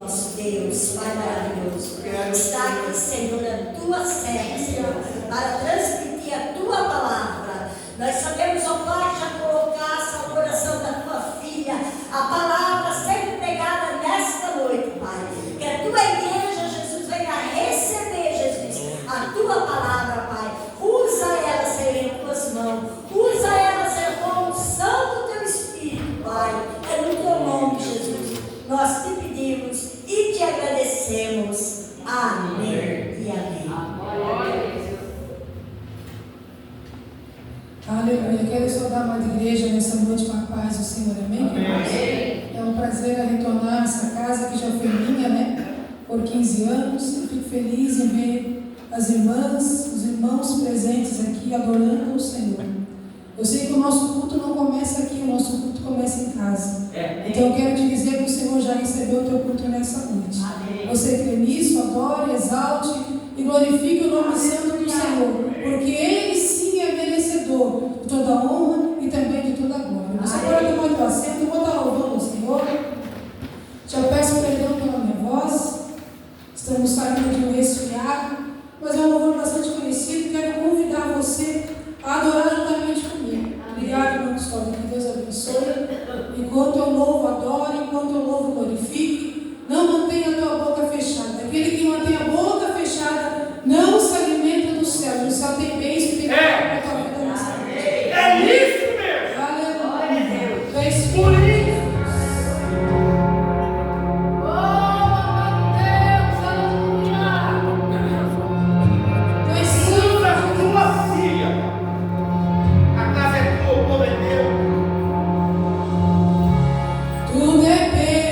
Nosso Deus, Pai maravilhoso, está aqui, Senhor, a tua serva, Senhor, para transmitir a tua palavra. Nós sabemos, ó Pai, já colocasse ao coração da tua filha a palavra sendo pregada nesta noite, Pai. Que a tua igreja, Jesus, venha receber, Jesus, a tua palavra, Pai. Usa ela, Senhor, em tuas mãos. Usa ela, Senhor, com a unção do teu Espírito, Pai. É no teu nome, Jesus. Nós te pedimos e te agradecemos. Amém e amém. Aleluia. Quero saudar a amada igreja nessa noite com a paz do Senhor. Amém? Amém. É um prazer retornar essa casa que já foi minha, né? Por 15 anos. Eu fico feliz em ver as irmãs, os irmãos presentes aqui adorando o Senhor. Eu sei que o nosso culto não começa aqui, o nosso culto começa em casa. Então eu quero te dizer que o Senhor já recebeu o teu culto nessa noite. Amém. Você crê nisso, adore, exalte e glorifique o nome santo do Senhor, porque Ele sim é merecedor de toda honra e também de toda glória. Você pode tomar o teu assento, eu vou estar louvando o Senhor. Já peço perdão pela minha voz, estamos saindo de um resfriado, mas é um louvor bastante conhecido. Quero convidar você a adorar juntamente comigo. Obrigado, irmão Custódio, que Deus abençoe. Enquanto eu louvo, adoro, enquanto eu louvo, glorifique. Não mantenha a tua boca fechada. Aquele que mantém a boca fechada não se alimenta do céu. No céu tem bênção, tem para a tua vida nessa noite. É isso mesmo. Aleluia. Tu és por A casa é tua, o povo é teu. tu depende.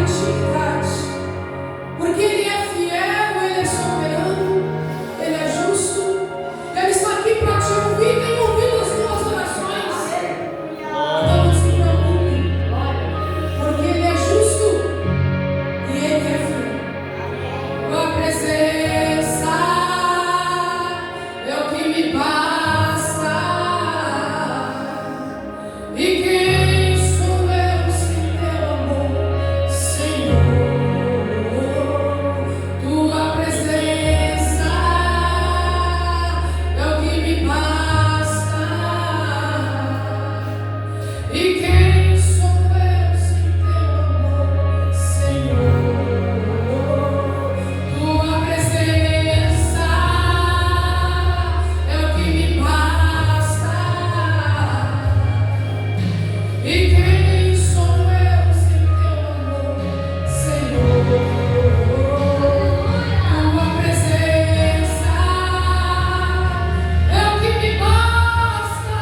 intimidade. Porque Ele é fiel, Ele é soberano, Ele é justo. Ele está aqui para te ouvir, tem ouvido as tuas orações. Então não se preocupe, porque Ele é justo e Ele é fiel. Tua presença é o que me basta. E quem sou eu sem teu amor, Senhor? Tua presença é o que me basta. E quem sou eu sem teu amor, Senhor? Tua presença é o que me basta. E quem sou eu sem teu amor, Senhor? Tua presença é o que me basta.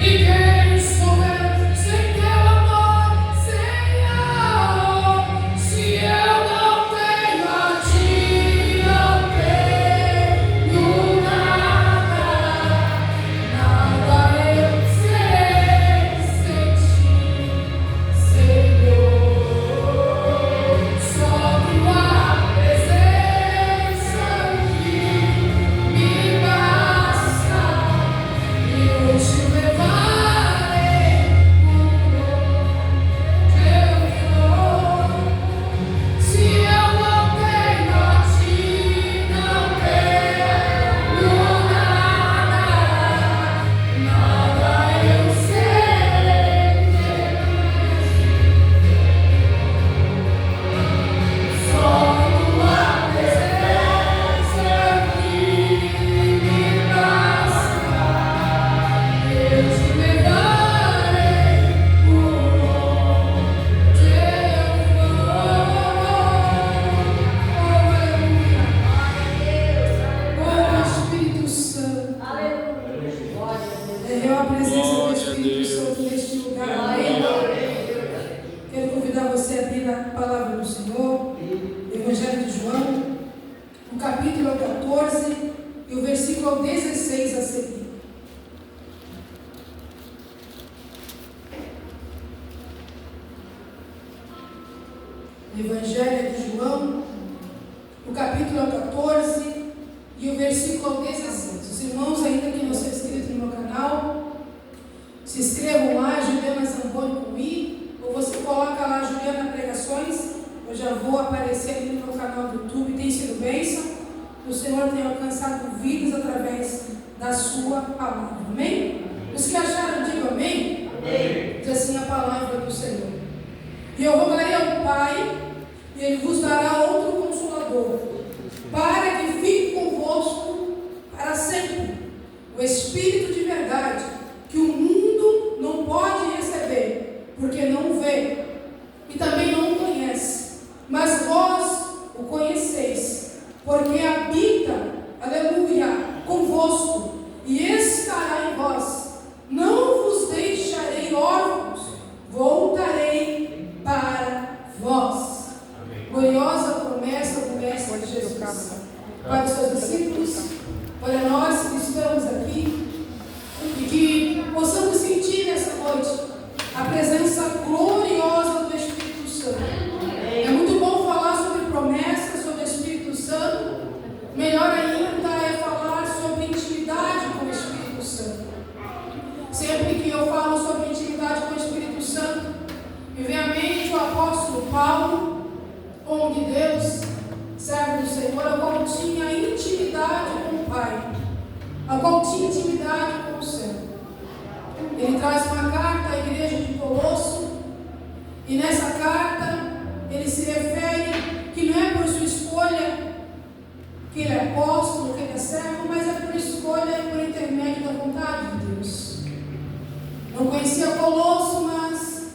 E quem sou eu sem teu amor, Senhor? Se eu não tenho a ti, não tenho nada. Nada eu serei sem ti, Senhor. Só tua presença que me basta. Eu te levarei por onde eu for. Se eu não tenho a ti, não tenho nada. Nada eu serei, só tua presença que me basta. Eu te levarei por onde eu for. Oh, Espírito Santo. É a presença do Espírito Santo neste lugar. Amém? Quero convidar você a abrir a palavra do Senhor, Evangelho de João, o capítulo 14 e o versículo 16 a seguir. Evangelho de João, o capítulo 14 e o versículo 16. Os irmãos ainda que não são inscritos no meu canal, se inscrevam lá, Juliana Zamboni com I, ou você coloca lá Juliana Pregações, eu já vou aparecer ali no meu canal do YouTube, tem sido bênção, o Senhor tem alcançado vidas através da sua palavra, amém? Os que acharam, digam amém? Amém. Diz assim a palavra do Senhor: e eu rogarei ao Pai, e Ele vos dará outro Consolador, para que fique convosco para sempre, o Espírito de verdade, que o mundo não pode receber, porque não o vê, e também não o conhece, mas vós o conheceis, porque habita, aleluia, convosco, e estará em vós. Não vos deixarei órfãos, voltarei para vós. Gloriosa promessa do Mestre Jesus para os seus discípulos, para nós que estamos aqui, e que possamos sentir nessa noite a presença gloriosa do Espírito Santo. É muito bom falar sobre promessas, sobre o Espírito Santo. Melhor ainda é falar sobre intimidade com o Espírito Santo. Sempre que eu falo sobre intimidade com o Espírito Santo, me vem à mente o apóstolo Paulo, homem de Deus, servo do Senhor, a qual tinha intimidade com o Pai, a qual tinha intimidade com o céu. Ele traz uma carta à igreja de Colosso, e nessa carta ele se refere que não é por sua escolha que ele é apóstolo, que ele é servo, mas é por escolha e por intermédio da vontade de Deus. Não conhecia Colosso, mas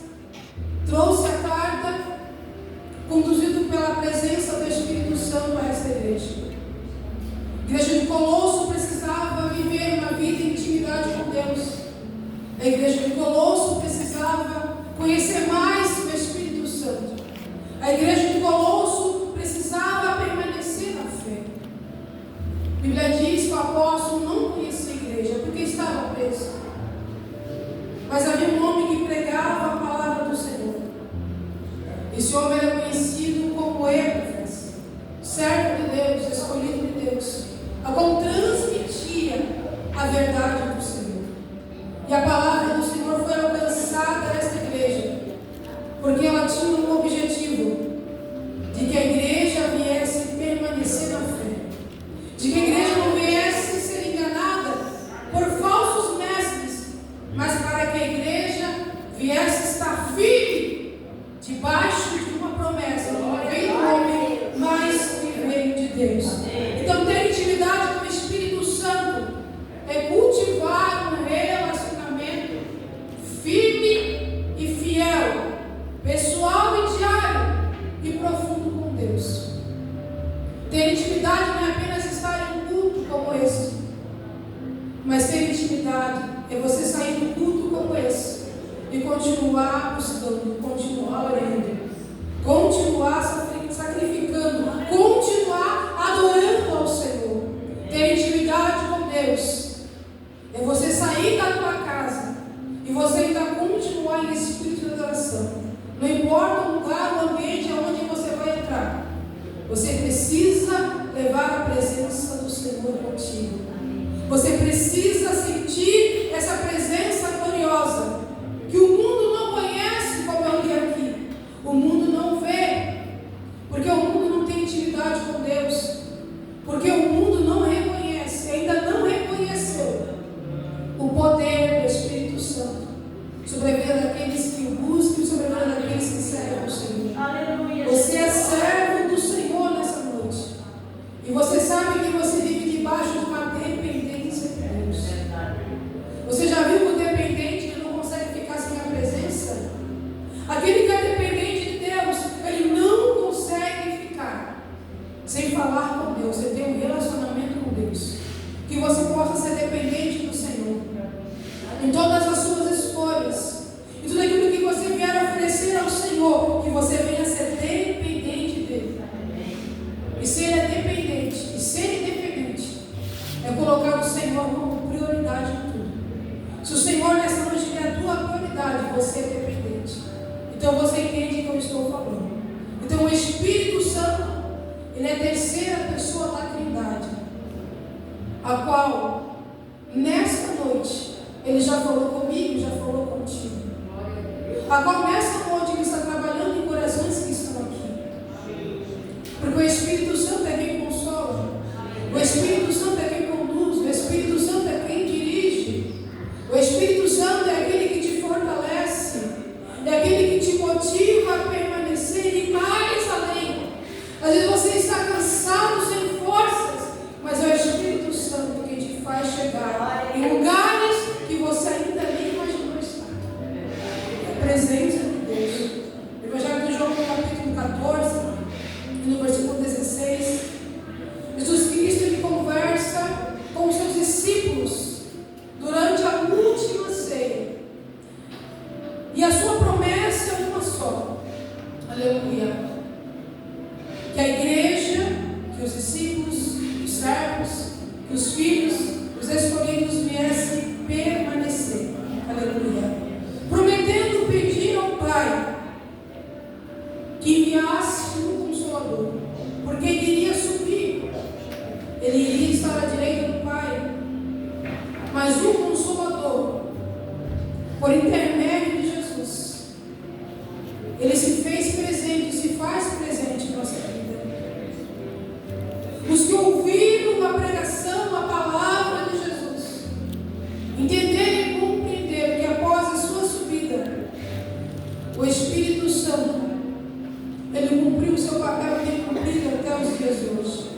trouxe a carta, conduzido pela presença do Espírito Santo a esta igreja. A igreja de Colosso precisava viver uma vida em intimidade com Deus. A igreja de Colosso precisava conhecer mais igreja de Colosso precisava permanecer na fé. A Bíblia diz que o apóstolo não conhecia a igreja porque estava preso. Mas havia um homem que pregava a palavra do Senhor. Esse homem era conhecido como Epáfras, servo de Deus, escolhido de Deus, a qual transmitia a verdade do Senhor. E a palavra do Senhor foi alcançada nesta igreja, porque ela tinha um objetivo, de que a igreja viesse permanecer na fé, de que a igreja não viesse ser enganada por falsos mestres, mas para que a igreja viesse estar firme debaixo de uma promessa, que não veio do homem, mas que veio de Deus. Então, ter intimidade com o Espírito Santo é cultivar um relacionamento firme e fiel, pessoal e diário e profundo com Deus. Ter intimidade não é apenas estar em um culto como esse, mas ter intimidade é você sair de um culto como esse e continuar buscando, continuar orando, continuar sacrificando, continuar adorando ao Senhor. Ter intimidade com Deus é você sair da tua casa e você ainda continuar em espírito de adoração. Não importa o lugar, o ambiente aonde você vai entrar, você precisa levar a presença do Senhor contigo. Você precisa sentir essa presença gloriosa que o mundo não conhece, como eu li aqui. O mundo não vê, porque o mundo não tem intimidade com Deus, porque o mundo não reconhece, ainda não reconheceu o poder do Espírito Santo sobre a vida daqueles que o buscam, sobre a vida daqueles que servem ao Senhor. Aleluia. Você é servo do Senhor nessa noite, e você sabe que você vive debaixo de uma dependência de Deus. Você já viu que o dependente que não consegue ficar sem a presença? Aquele que é dependente de Deus, ele não consegue ficar sem falar com Deus. Você tem um relacionamento com Deus, que você possa ser dependente do Senhor em todas as suas escolhas, em tudo aquilo que você vier oferecer ao Senhor, que você venha ser dependente dele. E ser dependente, e ser independente é colocar o Senhor como prioridade em tudo. Se o Senhor nessa noite é a tua prioridade, você é dependente. Então você entende o que eu estou falando. Então o Espírito Santo, ele é a terceira pessoa da Trindade, a qual nesta noite ele já falou comigo, já falou contigo, a qual nessa noite ele está trabalhando em corações que estão aqui, porque o Espírito Santo é quem consola, o Espírito Santo é quem conduz, o Espírito Santo é quem dirige, o Espírito Santo é aquele que te fortalece, é aquele que te motiva a permanecer e mais além. Às vezes você está cansado, sem forças, mas é o Espírito Santo que te faz chegar em lugares que você ainda nem imaginou estar. É a presença de Deus. Evangelho de João, capítulo 14, no versículo 16, Jesus Cristo ele conversa com os seus discípulos durante a última ceia. E a sua promessa é uma só. Aleluia. Que a igreja, que os discípulos, os servos, que os filhos, os escolhidos viessem permanecer. Aleluia. Prometendo pedir ao Pai que enviasse um Consolador, porque ele iria subir, ele iria estar à direita do Pai, mas o Consolador, por intermédio de Jesus, ele se fez presente, se faz presente em nossa vida. Os que ouviram a pregação, a palavra de Jesus, entenderam e compreenderam que após a sua subida, o Espírito Santo, ele cumpriu o seu papel que ele cumpriu até os dias de hoje,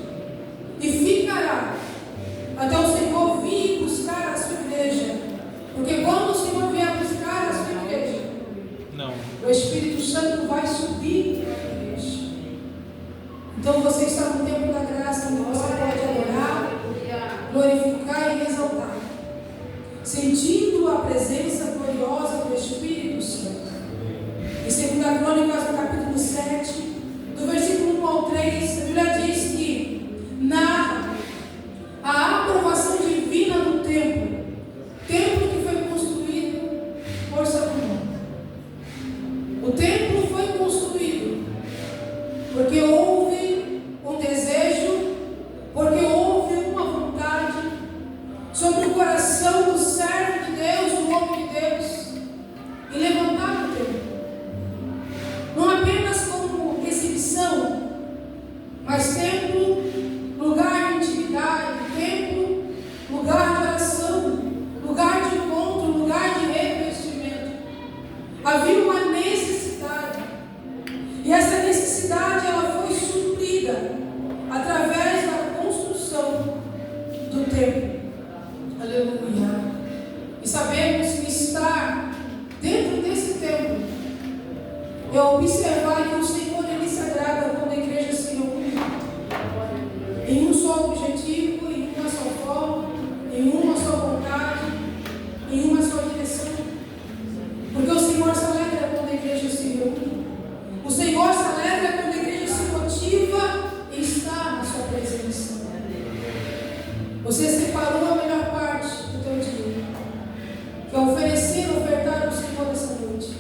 e ficará até o Senhor vir buscar a sua igreja, porque quando o Senhor vier buscar a sua igreja, o Espírito Santo vai subir para a igreja. Então você está no tempo da graça, onde você pode adorar, glorificar e exaltar, sentindo a presença gloriosa do Espírito Santo. Em 2 Crônicas, no capítulo 7, Bíblia diz que a aprovação divina do templo que foi construído por Salomão. O templo foi construído porque houve um desejo, porque houve uma vontade sobre o coração do servo de Deus, do homem de Deus, e levantar o templo. Não apenas como exibição, mas templo, lugar de intimidade, templo, lugar de oração, lugar de encontro, lugar de revestimento. Havia uma necessidade, e essa necessidade ela foi suprida através da construção do templo. Aleluia. E sabemos que estar dentro desse templo é observar que o Senhor ele se agrada quando a igreja se reúne em um só objetivo, em uma só forma, em uma só vontade, em uma só direção. Porque o Senhor se alegra quando a igreja se reúne. O Senhor se alegra quando a igreja se motiva e está na sua presença. Você separou a melhor parte do teu dia, que é ofertar ao Senhor essa noite.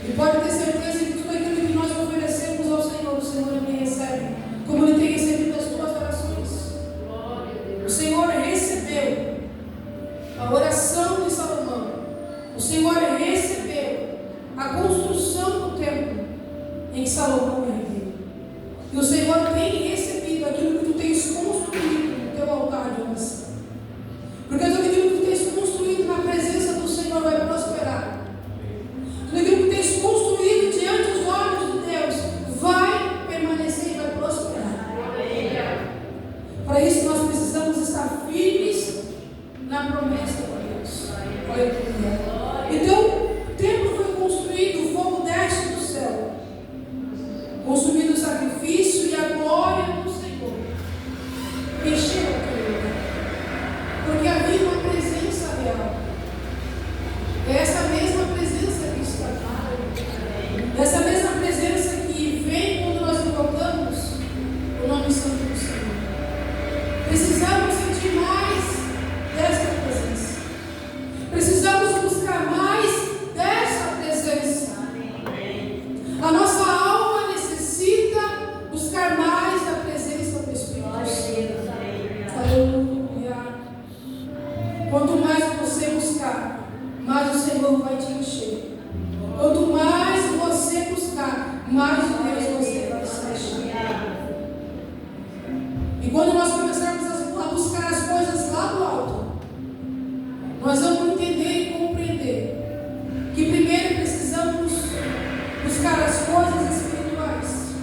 E pode ter certeza que tudo aquilo que nós oferecemos ao Senhor, o Senhor também recebe, como Ele tem recebido as tuas orações. O Senhor recebeu a oração de Salomão. O Senhor recebeu a construção do templo em que Salomão ergueu. E o Senhor tem recebido aquilo que tu tens construído no teu altar de oração. Porque tudo aquilo que tu tens construído na presença do Senhor vai prosperar. Tudo aquilo que tens construído diante dos olhos de Deus vai permanecer e vai prosperar. Para isso nós precisamos estar firmes na promessa de Deus. Aleluia. Então, o templo foi construído, o fogo desce do céu, consumindo o sacrifício e a glória do Senhor encheu aquele lugar, porque havia uma presença real. É essa mesma presença que está aqui, essa mesma presença que vem quando nós invocamos o nome santo do Senhor. Precisamos sentir mais dessa presença, precisamos buscar mais dessa presença. A nossa alma necessita buscar mais da presença do Espírito Santo. Aleluia. Quanto mais você buscar, mais o Senhor vai te encher. Quanto mais você buscar, mais de Deus você vai se encher. E quando nós começarmos a buscar as coisas lá do alto, nós vamos entender e compreender que primeiro precisamos buscar as coisas espirituais,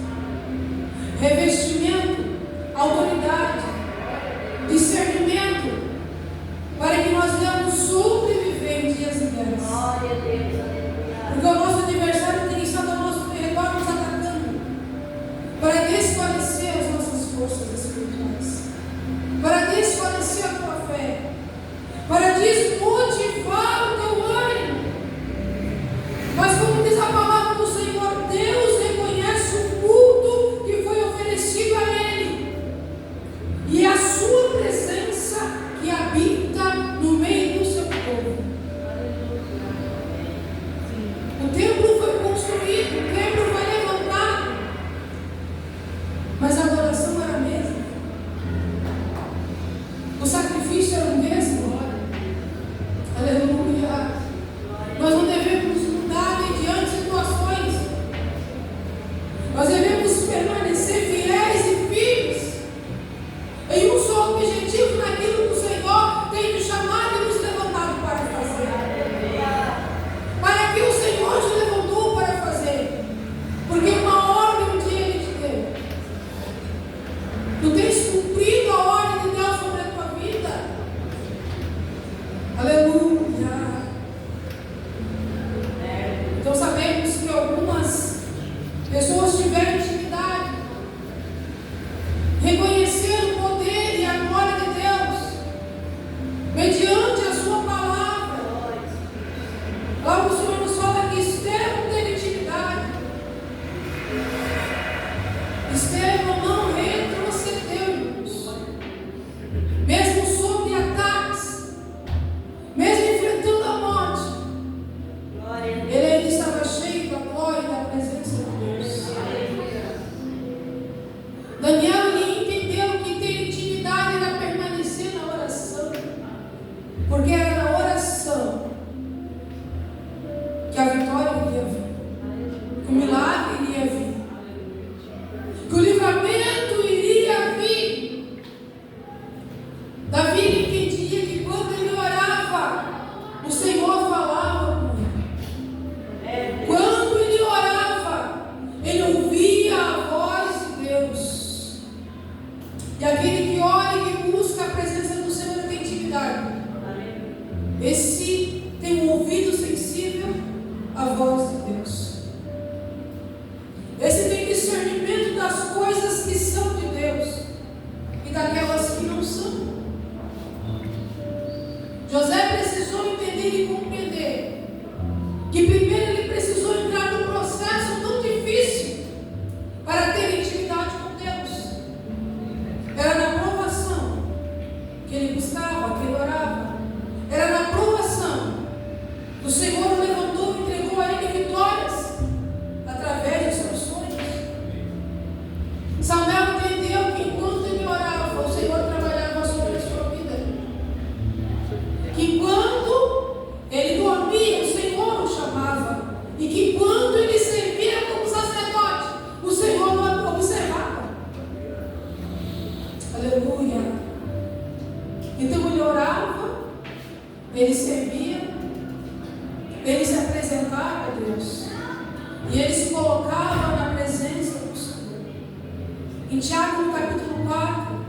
revestimento, autoridade, discernimento, para que nós venhamos sobreviver em dias de guerra. Porque o nosso adversário tem estado ao nosso redor nos atacando, para desfalecer as nossas forças espirituais, para desfalecer a tua fé, para desmotivar o teu ânimo. Mas como diz a palavra do Senhor, Deus reconhece o culto que foi oferecido a Ele, e a sua presença que habita no meio do seu povo. milagre iria vir, que o livramento iria vir. Davi entendia que quando ele orava, o Senhor falava com ele. Quando ele orava, ele ouvia a voz de Deus. E aquele que ora e que busca a presença do Senhor tem intimidade. Esse tem um ouvido sensível à voz de Deus. Esse tem discernimento das coisas que são de Deus e daquelas que não são. José precisou entender e compreender que primeiro ele precisou entrar num processo tão difícil para ter intimidade com Deus. Era na provação que ele buscava, que ele orava. Era na provação que o Senhor o levantou e entregou a ele vitórias através de seus sonhos. Samuel entendeu que enquanto ele orava, o Senhor trabalhava sobre a sua vida. Que enquanto ele dormia, o Senhor o chamava. E que quando ele servia como sacerdote, o Senhor o observava. Aleluia. Então ele orava, ele servia, ele se apresentava a Deus. E ele se colocava na presença do Senhor. Em Tiago, no capítulo 4,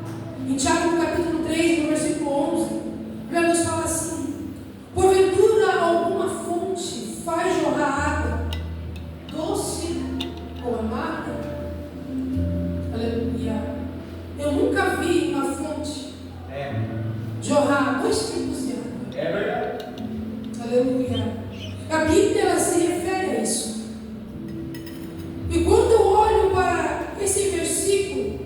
em Tiago, no capítulo 3, no versículo 11, ele nos fala assim: porventura alguma fonte faz jorrar água doce ou amarga? Aleluia. Eu nunca vi uma fonte jorrar dois tipos de água. É verdade. Aleluia. A Bíblia ela se refere a isso. E quando eu olho para esse versículo,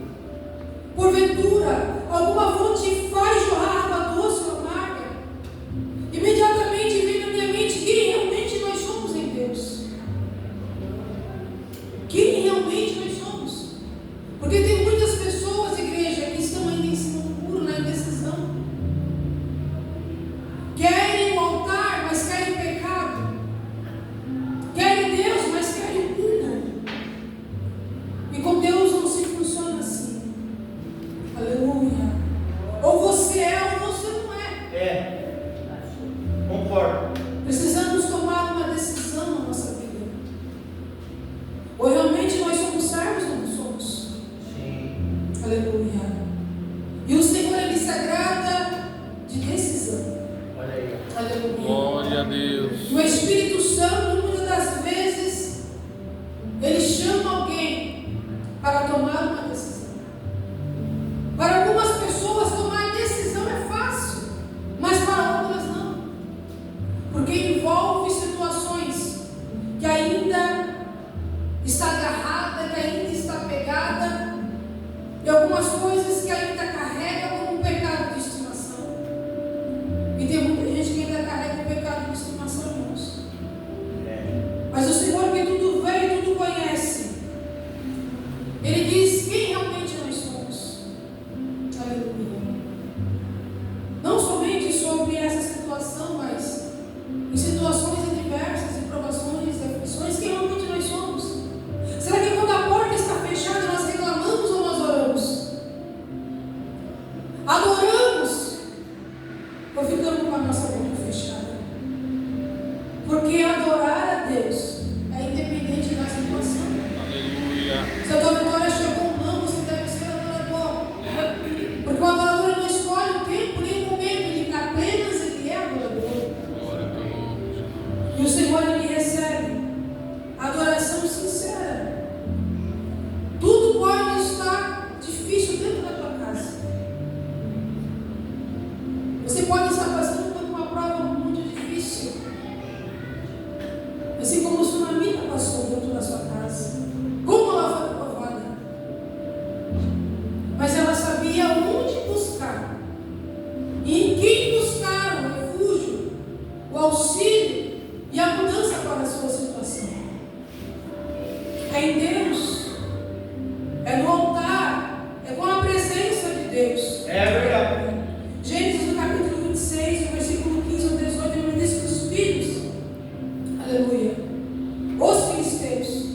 porventura alguma fonte faz jorrar água doce ou amarga, imediatamente vem na minha mente quem realmente nós somos em Deus. Quem realmente nós somos. Porque tem muitas pessoas, igreja, que estão ainda em cima do muro, na indecisão. Querem o altar, mas querem pecado. Querem Deus, mas querem cura. E com Deus não se funciona assim. Aleluia. Ou você é ou você não é. Concordo. Precisamos tomar uma decisão na nossa vida. Ou realmente nós somos servos ou não somos? Sim. Aleluia. E o Senhor, Ele se agrada de decisão. Olha aí. Aleluia. Glória a Deus. O Espírito Santo, muitas das vezes, ele chama alguém para tomar uma decisão. Para algumas pessoas, tomar decisão é fácil, mas para outras não. Porque envolve situações que ainda está agarrada, que ainda está pegada, e algumas coisas que ainda carrega como um pecado de estimação. E tem muita gente que ainda carrega um pecado de estimação, irmãos. Mas o Senhor, que tudo vê e tudo conhece, Ele diz quem realmente nós somos. Aleluia. Não somente sobre essa situação, mas em situações adversas, em provações, em aflições, quem realmente nós somos. Será que quando a porta está fechada nós reclamamos ou nós oramos? Adoramos ou ficamos com a nossa boca fechada? Porque adorar a Deus é independente da situação. Aleluia. Se a tua vitória chegou ou não, você deve ser adorador. Porque o adorador não escolhe o tempo nem o momento, ele apenas ele é adorador. Glória a teu nome, Jesus. E o Senhor ele recebe adoração sincera. Tudo pode estar difícil dentro da tua casa. Você pode estar passando por uma prova muito difícil, assim como o tsunami passou dentro da sua casa. Como ela foi provada? Mas ela sabia onde buscar e em quem buscar o refúgio, o auxílio e a mudança para a sua situação. É em Deus, é no altar, é com a presença de Deus. É verdade. Gênesis no capítulo 26, no versículo 15 ao 18, ele diz que os filhos, aleluia, os filisteus,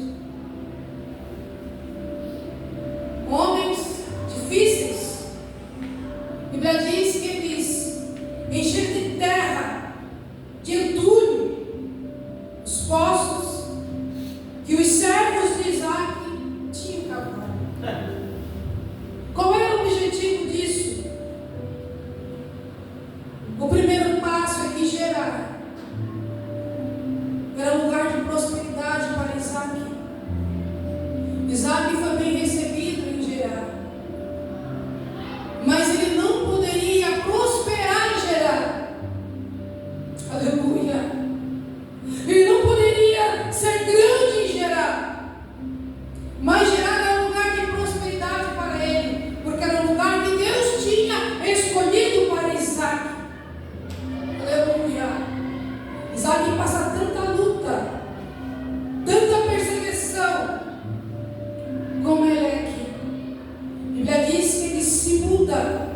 muda,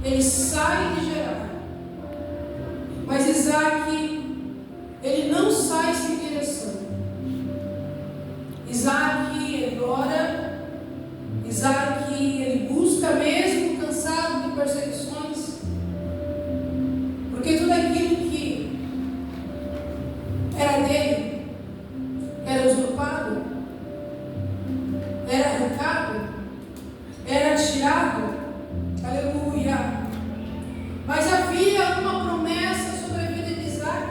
ele sai de Gerar. Mas Isaac, ele não sai sem direção. Isaac, ele ora. Isaac, ele busca mesmo cansado de perseguições. Porque tudo aquilo que era dele era usurpado, era arrancado, era tirado. Aleluia. Mas havia uma promessa sobre a vida de Isaac,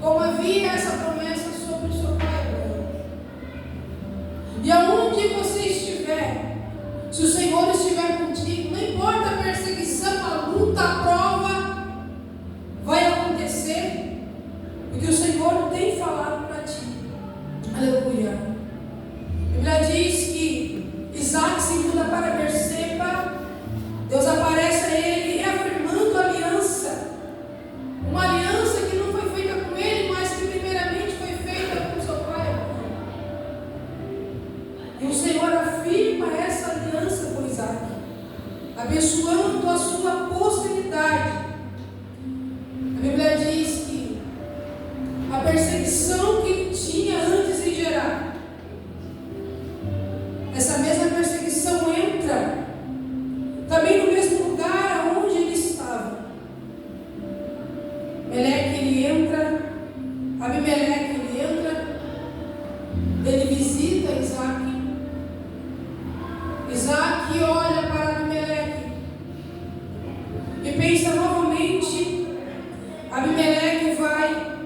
como havia essa promessa sobre o seu pai Abraão. E aonde você estiver, se o Senhor estiver contigo, não importa a perseguição, a luta, a prova, vai acontecer, porque o Senhor tem falado para ti. Aleluia. A Bíblia diz que Isaac se muda para Berseba. Deus aparece a ele reafirmando a aliança. Uma aliança que não foi feita com ele, mas que primeiramente foi feita com seu pai Abraão. E o Senhor afirma essa aliança com Isaac, abençoando a sua posteridade. A Bíblia diz que a perseguição que ele tinha antes de Gerar, essa mesma perseguição entra também no mesmo lugar onde ele estava. Meleque, ele entra, Abimeleque, ele entra, ele visita Isaac. Isaac olha para Abimeleque e pensa novamente: Abimeleque vai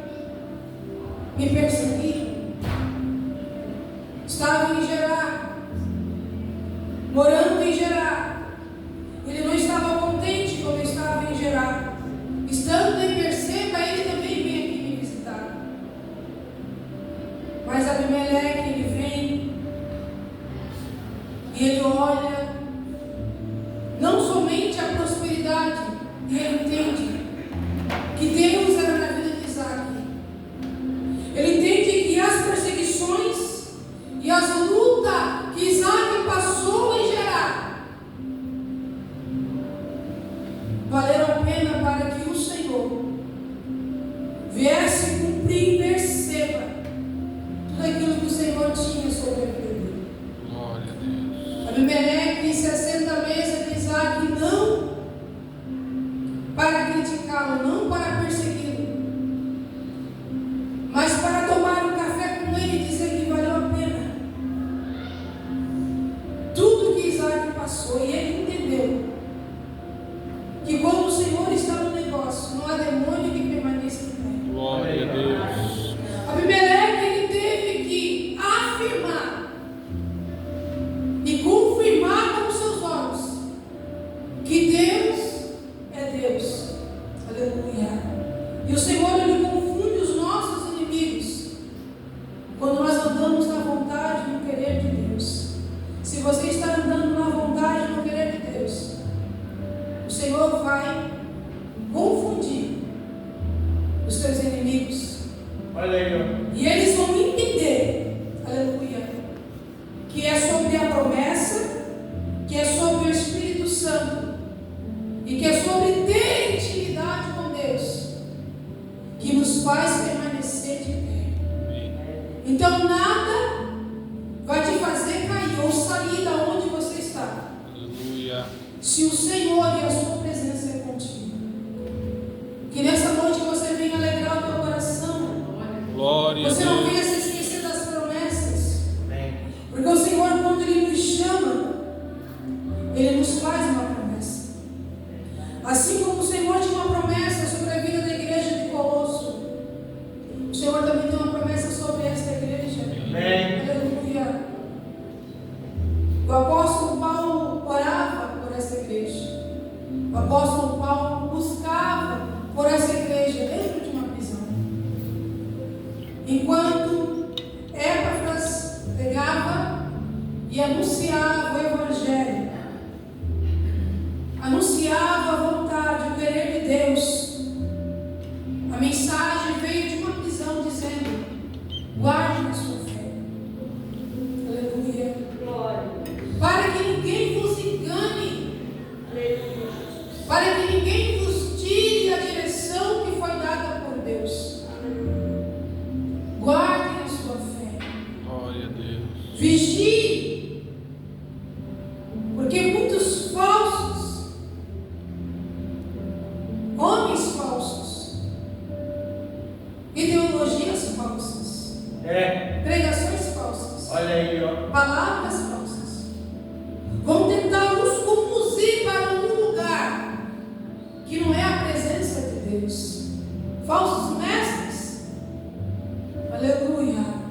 me perseguir. Estava em Gerar, morando em Gerar. Ele não estava contente quando estava em Gerar. Estando em Berseba, ele também vem aqui me visitar. Mas Abimeleque, ele vem e ele olha não somente a prosperidade, e ele entende que Deus era na vida de Isaac. Ele entende que as perseguições e as lutas que Isaac passou em Gerar valeram a pena para que o Senhor viesse cumprir em Berseba tudo aquilo que o Senhor tinha sobre a vida dele. Glória a Deus. Abimeleque se assenta à mesa de Isaac, não para criticá-lo, não para persegui-lo, mas para tomar um café com ele e dizer que valeu a pena tudo que Isaac passou. E ele entendeu que quando o Senhor está no negócio, não há demônio que permaneça em pé. Glória a Deus. Abimeleque, ele teve que afirmar e confirmar com seus olhos que Deus é Deus. Aleluia. E o Senhor, ele confunde os nossos inimigos quando nós andamos na vontade e no querer de Deus. Se você está andando na vontade e no querer de Deus, o Senhor vai confundir os teus inimigos. Olha aí, ó. E eles vão entender, aleluia, que é sobre a promessa, que é sobre o Espírito Santo e que é sobre ter intimidade com Deus, que nos faz permanecer de pé. Então nada vai te fazer cair ou sair da onde você está, Aleluia. se o Senhor e a sua presença é contigo. Que nessa noite você venha alegrar o teu coração. Glória a Você não venha Deus. se esquecer das promessas. Amém. Porque o Senhor, quando Ele nos chama, Ele nos faz uma promessa. Assim como o Senhor tinha uma promessa sobre a vida da igreja de Colosso, o Senhor também tem uma promessa sobre esta igreja. Amém. Aleluia. O apóstolo Paulo orava por esta igreja. O apóstolo Paulo Vigie, porque muitos falsos, homens falsos, ideologias falsas, pregações falsas, Olha aí, ó. palavras falsas, vão tentar nos conduzir para um lugar que não é a presença de Deus. Falsos mestres, aleluia,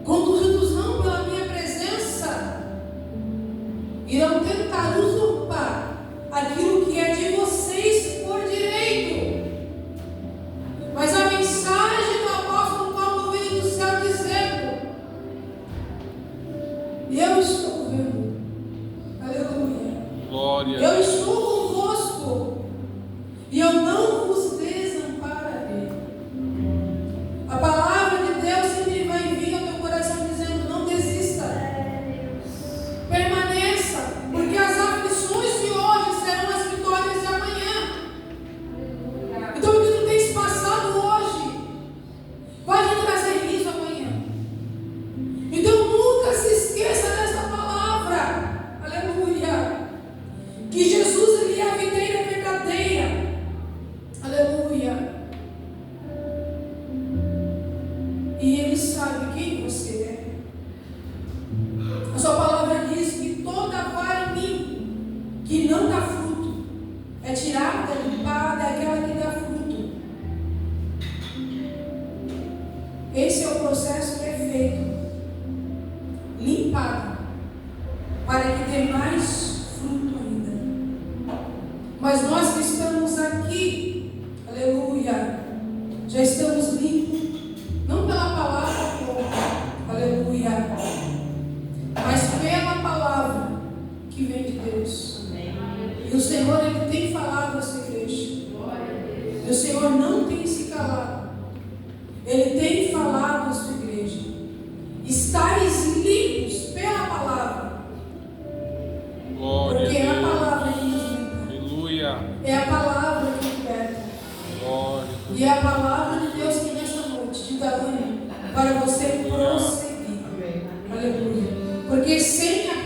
conduzidos não pela minha presença, irão tentar usurpar aquilo que é de vocês por direito. Mas a mensagem do apóstolo Paulo veio do céu dizendo: eu estou vendo, aleluia, Glória. eu estou convosco e eu não vos desampararei. A palavra de Deus sempre vai vir ao teu coração dizendo: não desista, permaneça, porque as aflições de hoje serão as vitórias de amanhã. Então o que tu tens passado hoje pode trazer riso amanhã. Então nunca se esqueça dessa palavra, aleluia, que Jesus ele é a videira verdadeira, aleluia, e Ele sabe quem você é. A sua palavra diz que toda vara em mim que não dá fruto é tirada, limpada, é aquela que dá fruto. Esse é o processo que é feito, limpado, para que dê mais fruto ainda. Mas nós que estamos aqui, aleluia, já estamos limpos, não pela palavra pouco, aleluia, mas pela palavra que vem de Deus. E o Senhor, Ele tem falado a essa igreja. E o Senhor não tem se calado. Ele tem falado a sua igreja. Estais limpos pela palavra. Glória. Porque é a a palavra que nos Deus. limpa. Aleluia. É a palavra que liberta. Glória. E é a palavra de Deus que nessa noite te dá ânimo para você prosseguir. Aleluia. Porque sem a